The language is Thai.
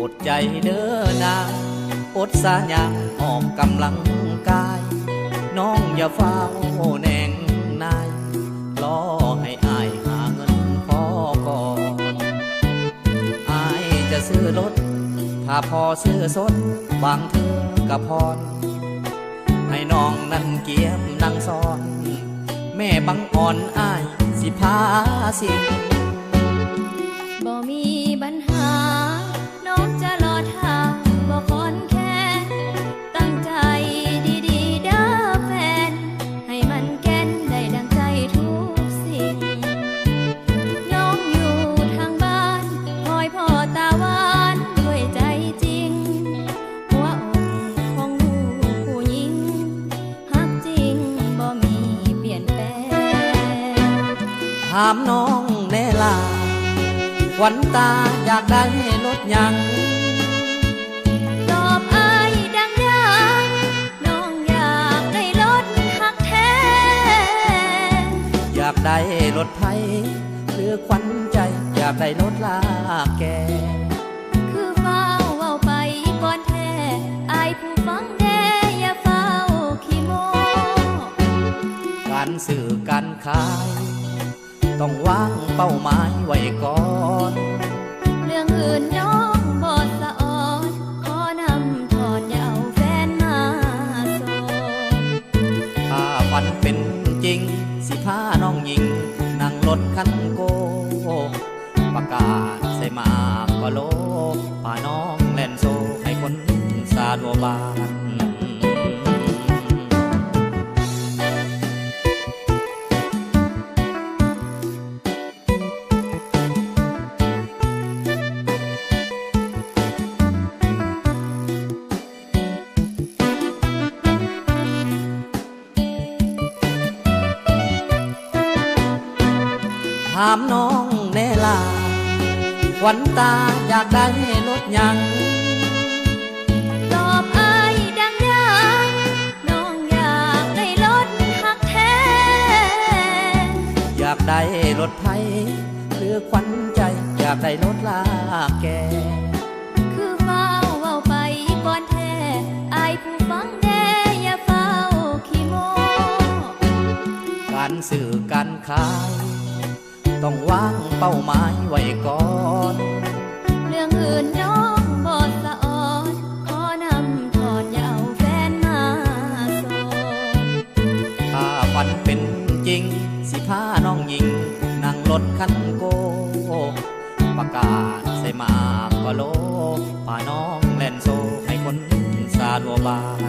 ดใจเด้อนางอดสาหยังออกกำลังกายน้องอย่าเฝ้าแน่งนายรอให้อายหาเงินพอก่อนอายจะซื้อรถถ้าพอซื้อสดบางเธอกะพรให้น้องนั่นเกียมนั่งซ้อนแม่บังอ่อนอายสิพาสิบ่มีปัญหาน้องจะรอท่าบ่คอนแค่ตั้งใจดีๆเด้อแฟนให้มันแก่นได้ดังใจทุกสิ่งน้องอยู่ทางบ้านคอยพ่อตาหวานด้วยใจจริงหัวอกของลูกผู้หญิงฮักจริงบ่มีเปลี่ยนแปลงถามน้องแน่ล่ะขวัญตาอยากได้รถยังตอบอายดังๆน้องอยากได้รถฮักแท้อยากได้รถไถหรือขวัญใจอยากได้รถลากแกคือเฝ้าเว้าไปก่อนแท้อายผู้ฟังแน่อย่าเฝ้าขี้โมการสื่อการขายต้องวางเป้าหมายไว้ก่อนเรื่องอื่นน้องบ่สะออนขอนำถอดอย่าเอาแฟนมาโซถ้าฝันเป็นจริงสิพาน้องหญิงนั่งรถคันโกประกาศใส่มากกว่าโลพาน้องแล่นโซให้คนสาดัวบานถามน้องแน่ล่ะขวัญตาอยากได้รถยังตอบอายดังๆน้องอยากได้รถฮักแท้อยากได้รถไถหรือขวัญใจอยากได้รถลากแกคือเฝ้าเว้าไปก่อนแท้อายผู้ฟังแน่อย่าเฝ้าขี้โมการสื่อการขายต้องวางเป้าหมายไว้ก่อนเรื่องอื่นน้องบ่สะออนขอนำถอดอย่าเอาแฟนมาโซถ้าฝันเป็นจริงสิพาน้องหญิงนั่งรถคันโกประกาศใส่มากกว่าโลพาน้องแล่นโซให้คนสาดัวบาน